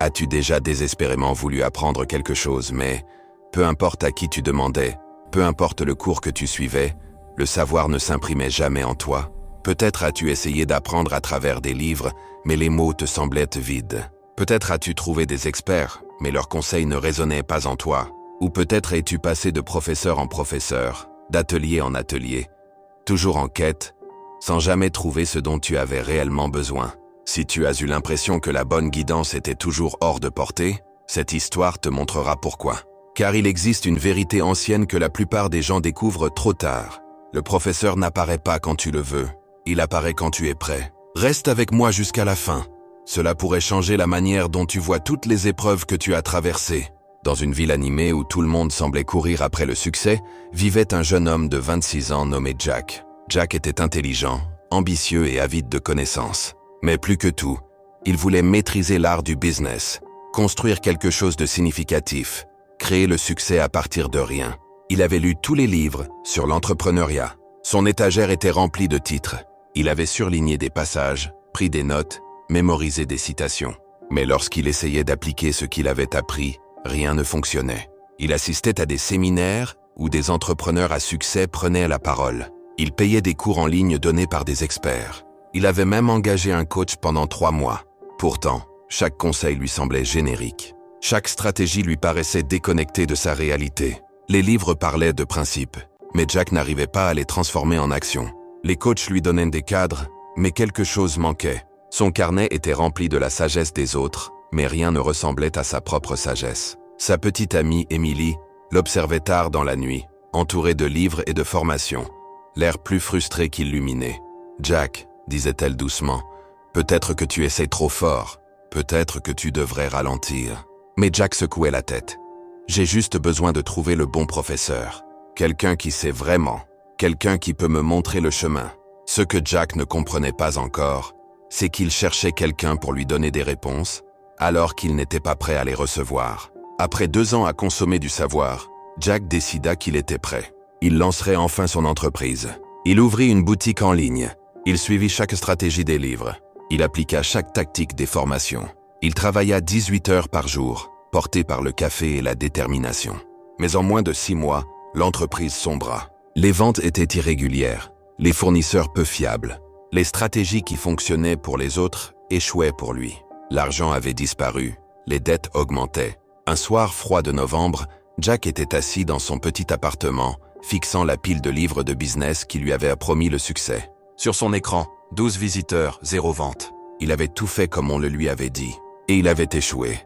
As-tu déjà désespérément voulu apprendre quelque chose, mais peu importe à qui tu demandais, peu importe le cours que tu suivais, le savoir ne s'imprimait jamais en toi? Peut-être as-tu essayé d'apprendre à travers des livres, mais les mots te semblaient vides. Peut-être as-tu trouvé des experts, mais leurs conseils ne résonnaient pas en toi. Ou peut-être es-tu passé de professeur en professeur, d'atelier en atelier, toujours en quête, sans jamais trouver ce dont tu avais réellement besoin. Si tu as eu l'impression que la bonne guidance était toujours hors de portée, cette histoire te montrera pourquoi. Car il existe une vérité ancienne que la plupart des gens découvrent trop tard. Le professeur n'apparaît pas quand tu le veux, il apparaît quand tu es prêt. Reste avec moi jusqu'à la fin. Cela pourrait changer la manière dont tu vois toutes les épreuves que tu as traversées. Dans une ville animée où tout le monde semblait courir après le succès, vivait un jeune homme de 26 ans nommé Jack. Jack était intelligent, ambitieux et avide de connaissances. Mais plus que tout, il voulait maîtriser l'art du business, construire quelque chose de significatif, créer le succès à partir de rien. Il avait lu tous les livres sur l'entrepreneuriat. Son étagère était remplie de titres. Il avait surligné des passages, pris des notes, mémorisé des citations. Mais lorsqu'il essayait d'appliquer ce qu'il avait appris, rien ne fonctionnait. Il assistait à des séminaires où des entrepreneurs à succès prenaient la parole. Il payait des cours en ligne donnés par des experts. Il avait même engagé un coach pendant 3 mois. Pourtant, chaque conseil lui semblait générique. Chaque stratégie lui paraissait déconnectée de sa réalité. Les livres parlaient de principes, mais Jack n'arrivait pas à les transformer en action. Les coachs lui donnaient des cadres, mais quelque chose manquait. Son carnet était rempli de la sagesse des autres, mais rien ne ressemblait à sa propre sagesse. Sa petite amie Emily l'observait tard dans la nuit, entourée de livres et de formations, l'air plus frustré qu'illuminé. « Jack, disait-elle doucement, peut-être que tu essaies trop fort, peut-être que tu devrais ralentir. » Mais Jack secouait la tête. « J'ai juste besoin de trouver le bon professeur, quelqu'un qui sait vraiment, quelqu'un qui peut me montrer le chemin. » Ce que Jack ne comprenait pas encore, c'est qu'il cherchait quelqu'un pour lui donner des réponses, alors qu'il n'était pas prêt à les recevoir. Après 2 ans à consommer du savoir, Jack décida qu'il était prêt. Il lancerait enfin son entreprise. Il ouvrit une boutique en ligne. Il suivit chaque stratégie des livres. Il appliqua chaque tactique des formations. Il travailla 18 heures par jour, porté par le café et la détermination. Mais en moins de 6 mois, l'entreprise sombra. Les ventes étaient irrégulières, les fournisseurs peu fiables. Les stratégies qui fonctionnaient pour les autres échouaient pour lui. L'argent avait disparu, les dettes augmentaient. Un soir froid de novembre, Jack était assis dans son petit appartement, fixant la pile de livres de business qui lui avait promis le succès. Sur son écran, 12 visiteurs, 0 vente. Il avait tout fait comme on le lui avait dit, et il avait échoué.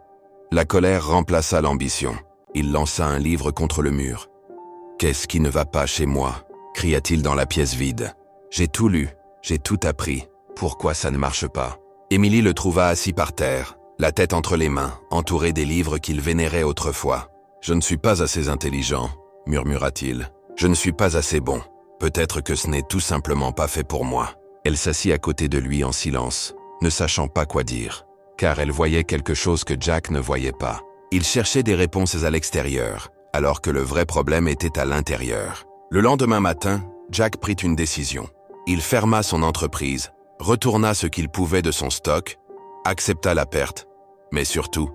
La colère remplaça l'ambition. Il lança un livre contre le mur. « Qu'est-ce qui ne va pas chez moi ?» cria-t-il dans la pièce vide. « J'ai tout lu, j'ai tout appris. Pourquoi ça ne marche pas ?» Emily le trouva assis par terre, la tête entre les mains, entouré des livres qu'il vénérait autrefois. « Je ne suis pas assez intelligent, » murmura-t-il. « Je ne suis pas assez bon. Peut-être que ce n'est tout simplement pas fait pour moi. » Elle s'assit à côté de lui en silence, ne sachant pas quoi dire, car elle voyait quelque chose que Jack ne voyait pas. Il cherchait des réponses à l'extérieur, alors que le vrai problème était à l'intérieur. Le lendemain matin, Jack prit une décision. Il ferma son entreprise, retourna ce qu'il pouvait de son stock, accepta la perte, mais surtout,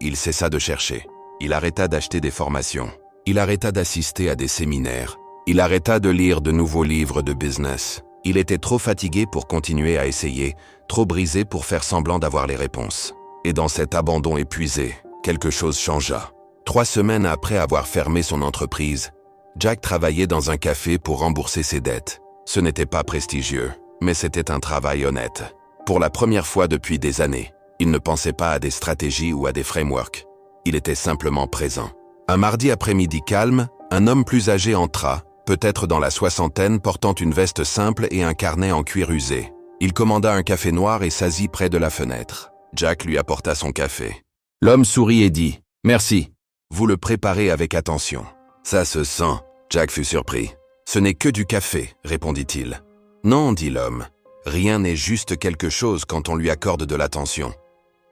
il cessa de chercher. Il arrêta d'acheter des formations. Il arrêta d'assister à des séminaires. Il arrêta de lire de nouveaux livres de business. Il était trop fatigué pour continuer à essayer, trop brisé pour faire semblant d'avoir les réponses. Et dans cet abandon épuisé, quelque chose changea. 3 semaines après avoir fermé son entreprise, Jack travaillait dans un café pour rembourser ses dettes. Ce n'était pas prestigieux, mais c'était un travail honnête. Pour la première fois depuis des années, il ne pensait pas à des stratégies ou à des frameworks. Il était simplement présent. Un mardi après-midi calme, un homme plus âgé entra, peut-être dans la soixantaine, portant une veste simple et un carnet en cuir usé. Il commanda un café noir et s'assit près de la fenêtre. Jack lui apporta son café. L'homme sourit et dit « Merci. Vous le préparez avec attention. »« Ça se sent. » Jack fut surpris. « Ce n'est que du café, répondit-il. »« Non, dit l'homme. Rien n'est juste quelque chose quand on lui accorde de l'attention. »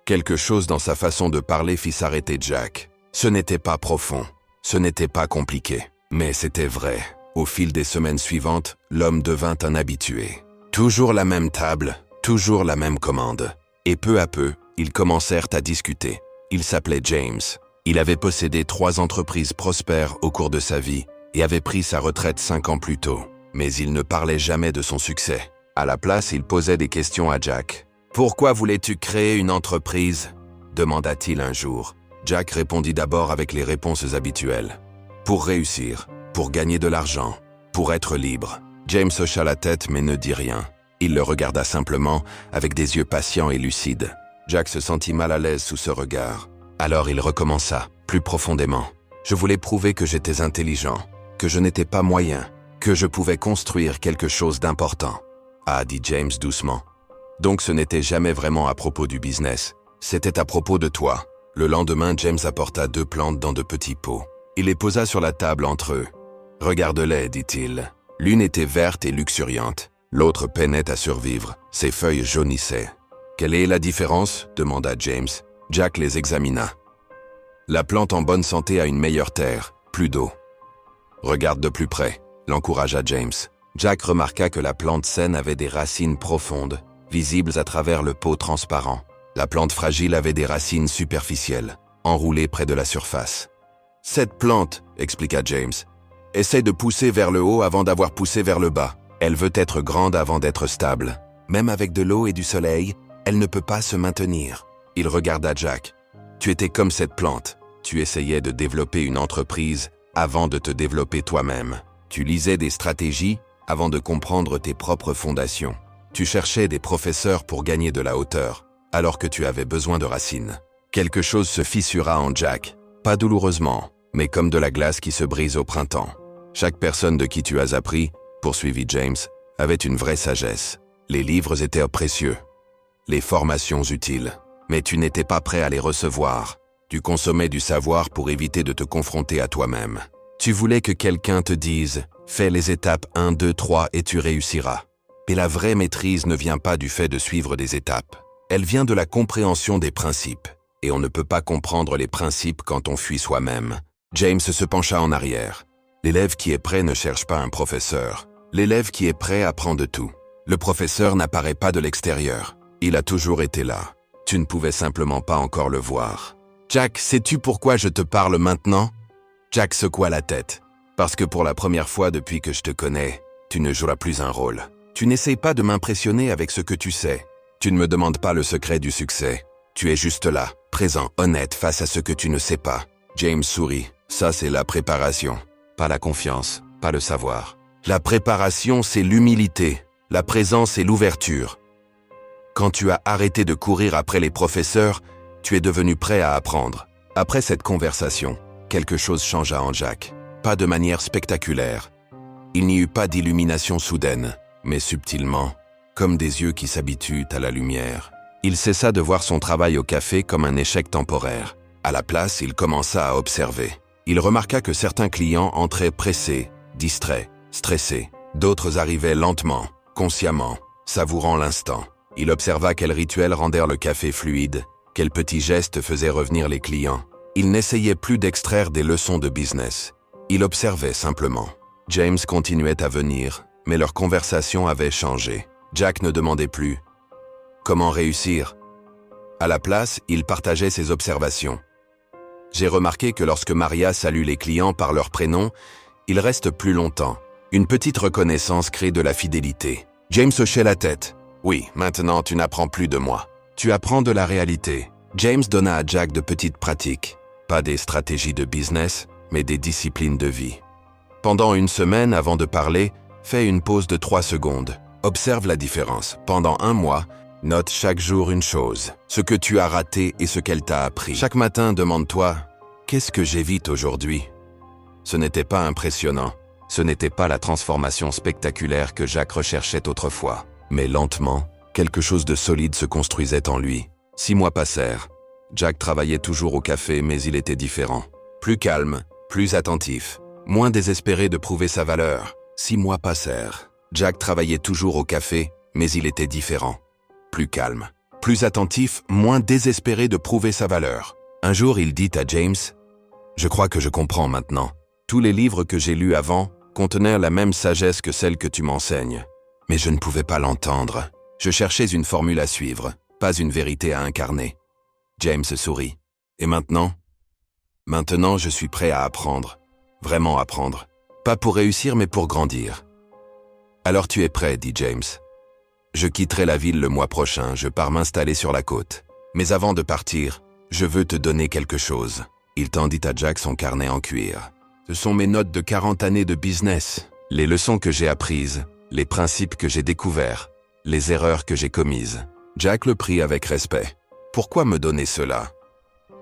Quelque chose dans sa façon de parler fit s'arrêter Jack. Ce n'était pas profond, ce n'était pas compliqué, mais c'était vrai. Au fil des semaines suivantes, l'homme devint un habitué. Toujours la même table, toujours la même commande. Et peu à peu, ils commencèrent à discuter. Il s'appelait James. Il avait possédé 3 entreprises prospères au cours de sa vie et avait pris sa retraite 5 ans plus tôt. Mais il ne parlait jamais de son succès. À la place, il posait des questions à Jack. « Pourquoi voulais-tu créer une entreprise ?» demanda-t-il un jour. Jack répondit d'abord avec les réponses habituelles. « Pour réussir, pour gagner de l'argent, pour être libre. » James hocha la tête mais ne dit rien. Il le regarda simplement, avec des yeux patients et lucides. Jack se sentit mal à l'aise sous ce regard. Alors il recommença, plus profondément. « Je voulais prouver que j'étais intelligent, que je n'étais pas moyen, que je pouvais construire quelque chose d'important. » « Ah, dit James doucement. « Donc ce n'était jamais vraiment à propos du business. C'était à propos de toi. » Le lendemain, James apporta 2 plantes dans de petits pots. Il les posa sur la table entre eux. « Regarde-les, dit-il. L'une était verte et luxuriante. L'autre peinait à survivre. Ses feuilles jaunissaient. »« Quelle est la différence ?» demanda James. Jack les examina. « La plante en bonne santé a une meilleure terre, plus d'eau. »« Regarde de plus près, » l'encouragea James. Jack remarqua que la plante saine avait des racines profondes, visibles à travers le pot transparent. La plante fragile avait des racines superficielles, enroulées près de la surface. « Cette plante, » expliqua James, « essaie de pousser vers le haut avant d'avoir poussé vers le bas. Elle veut être grande avant d'être stable. Même avec de l'eau et du soleil, elle ne peut pas se maintenir. » Il regarda Jack. « Tu étais comme cette plante. Tu essayais de développer une entreprise avant de te développer toi-même. Tu lisais des stratégies avant de comprendre tes propres fondations. Tu cherchais des professeurs pour gagner de la hauteur, alors que tu avais besoin de racines. » Quelque chose se fissura en Jack, pas douloureusement, mais comme de la glace qui se brise au printemps. Chaque personne de qui tu as appris, poursuivit James, avait une vraie sagesse. Les livres étaient précieux, les formations utiles, mais tu n'étais pas prêt à les recevoir. Tu consommais du savoir pour éviter de te confronter à toi-même. Tu voulais que quelqu'un te dise « Fais les étapes 1, 2, 3 et tu réussiras ». Mais la vraie maîtrise ne vient pas du fait de suivre des étapes. Elle vient de la compréhension des principes. Et on ne peut pas comprendre les principes quand on fuit soi-même. James se pencha en arrière. L'élève qui est prêt ne cherche pas un professeur. L'élève qui est prêt apprend de tout. Le professeur n'apparaît pas de l'extérieur. Il a toujours été là. Tu ne pouvais simplement pas encore le voir. « Jack, sais-tu pourquoi je te parle maintenant ?» Jack secoua la tête. « Parce que pour la première fois depuis que je te connais, tu ne joueras plus un rôle. Tu n'essayes pas de m'impressionner avec ce que tu sais. Tu ne me demandes pas le secret du succès. Tu es juste là, présent, honnête face à ce que tu ne sais pas. » James sourit. « Ça, c'est la préparation. Pas la confiance, pas le savoir. La préparation, c'est l'humilité. La présence et l'ouverture. Quand tu as arrêté de courir après les professeurs, tu es devenu prêt à apprendre. » Après cette conversation, quelque chose changea en Jack. Pas de manière spectaculaire. Il n'y eut pas d'illumination soudaine, mais subtilement, comme des yeux qui s'habituent à la lumière. Il cessa de voir son travail au café comme un échec temporaire. À la place, il commença à observer. Il remarqua que certains clients entraient pressés, distraits, stressés. D'autres arrivaient lentement, consciemment, savourant l'instant. Il observa quels rituels rendèrent le café fluide, quels petits gestes faisaient revenir les clients. Il n'essayait plus d'extraire des leçons de business. Il observait simplement. James continuait à venir, mais leur conversation avait changé. Jack ne demandait plus « Comment réussir ?» À la place, il partageait ses observations. « J'ai remarqué que lorsque Maria salue les clients par leur prénom, ils restent plus longtemps. Une petite reconnaissance crée de la fidélité. » James hochait la tête. « Oui, maintenant tu n'apprends plus de moi. Tu apprends de la réalité. » James donna à Jack de petites pratiques. Pas des stratégies de business, mais des disciplines de vie. Pendant une semaine, avant de parler, fais une pause de 3 secondes. Observe la différence. Pendant 1 mois, note chaque jour une chose, ce que tu as raté et ce qu'elle t'a appris. Chaque matin, demande-toi « Qu'est-ce que j'évite aujourd'hui ?» Ce n'était pas impressionnant. Ce n'était pas la transformation spectaculaire que Jack recherchait autrefois. Mais lentement, quelque chose de solide se construisait en lui. 6 mois passèrent. Jack travaillait toujours au café, mais il était différent. Plus calme, plus attentif, moins désespéré de prouver sa valeur. 6 mois passèrent. Jack travaillait toujours au café, mais il était différent. Plus calme, plus attentif, moins désespéré de prouver sa valeur. Un jour, il dit à James « Je crois que je comprends maintenant. Tous les livres que j'ai lus avant contenaient la même sagesse que celle que tu m'enseignes. Mais je ne pouvais pas l'entendre. Je cherchais une formule à suivre, pas une vérité à incarner. » James sourit. Et maintenant? Maintenant, je suis prêt à apprendre. Vraiment apprendre. Pas pour réussir, mais pour grandir. Alors tu es prêt, dit James. Je quitterai la ville le mois prochain, je pars m'installer sur la côte. Mais avant de partir, je veux te donner quelque chose. Il tendit à Jack son carnet en cuir. Ce sont mes notes de 40 années de business, les leçons que j'ai apprises, les principes que j'ai découverts, les erreurs que j'ai commises. Jack le prit avec respect. Pourquoi me donner cela?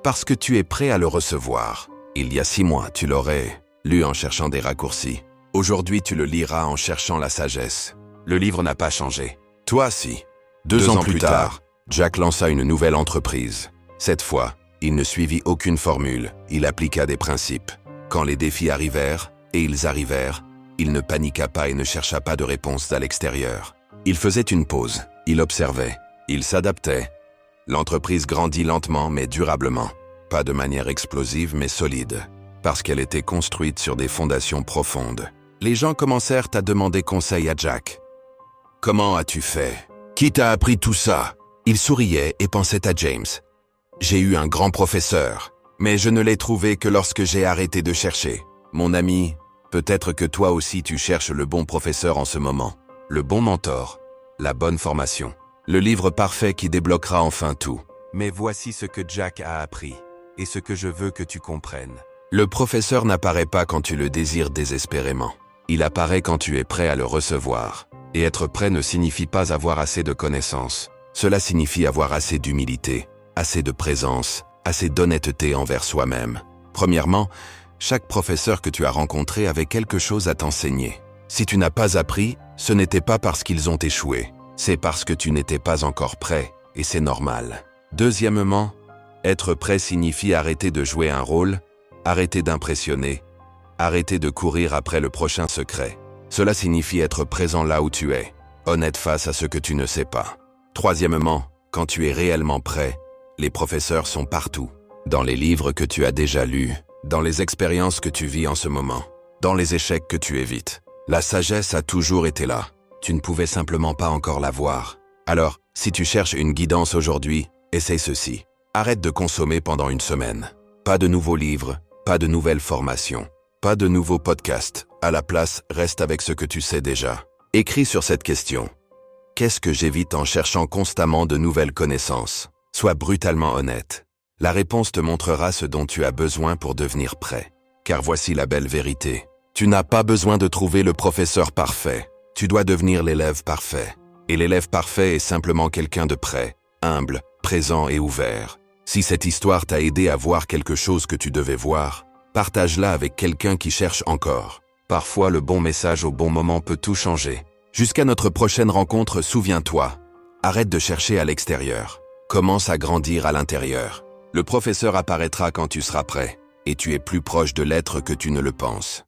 Parce que tu es prêt à le recevoir. Il y a 6 mois, tu l'aurais lu en cherchant des raccourcis. Aujourd'hui, tu le liras en cherchant la sagesse. Le livre n'a pas changé. Toi, si. 2 ans plus tard, Jack lança une nouvelle entreprise. Cette fois, il ne suivit aucune formule, il appliqua des principes. Quand les défis arrivèrent, et ils arrivèrent, il ne paniqua pas et ne chercha pas de réponse à l'extérieur. Il faisait une pause, il observait, il s'adaptait. L'entreprise grandit lentement mais durablement. Pas de manière explosive mais solide, parce qu'elle était construite sur des fondations profondes. Les gens commencèrent à demander conseil à Jack. « Comment as-tu fait? Qui t'a appris tout ça ?» Il souriait et pensait à James. « J'ai eu un grand professeur, mais je ne l'ai trouvé que lorsque j'ai arrêté de chercher. Mon ami, peut-être que toi aussi tu cherches le bon professeur en ce moment. Le bon mentor, la bonne formation, le livre parfait qui débloquera enfin tout. Mais voici ce que Jack a appris, et ce que je veux que tu comprennes. Le professeur n'apparaît pas quand tu le désires désespérément. Il apparaît quand tu es prêt à le recevoir. Et être prêt ne signifie pas avoir assez de connaissances. Cela signifie avoir assez d'humilité, assez de présence, assez d'honnêteté envers soi-même. Premièrement, chaque professeur que tu as rencontré avait quelque chose à t'enseigner. Si tu n'as pas appris, ce n'était pas parce qu'ils ont échoué. C'est parce que tu n'étais pas encore prêt, et c'est normal. Deuxièmement, être prêt signifie arrêter de jouer un rôle, arrêter d'impressionner, arrêter de courir après le prochain secret. Cela signifie être présent là où tu es, honnête face à ce que tu ne sais pas. Troisièmement, quand tu es réellement prêt, les professeurs sont partout. Dans les livres que tu as déjà lus, dans les expériences que tu vis en ce moment, dans les échecs que tu évites. La sagesse a toujours été là. Tu ne pouvais simplement pas encore la voir. Alors, si tu cherches une guidance aujourd'hui, essaye ceci. Arrête de consommer pendant une semaine. Pas de nouveaux livres, pas de nouvelles formations. Pas de nouveaux podcasts. À la place, reste avec ce que tu sais déjà. Écris sur cette question. Qu'est-ce que j'évite en cherchant constamment de nouvelles connaissances? Sois brutalement honnête. La réponse te montrera ce dont tu as besoin pour devenir prêt. Car voici la belle vérité. Tu n'as pas besoin de trouver le professeur parfait. Tu dois devenir l'élève parfait. Et l'élève parfait est simplement quelqu'un de prêt, humble, présent et ouvert. Si cette histoire t'a aidé à voir quelque chose que tu devais voir, partage-la avec quelqu'un qui cherche encore. Parfois, le bon message au bon moment peut tout changer. Jusqu'à notre prochaine rencontre, souviens-toi. Arrête de chercher à l'extérieur. Commence à grandir à l'intérieur. Le professeur apparaîtra quand tu seras prêt, et tu es plus proche de l'être que tu ne le penses.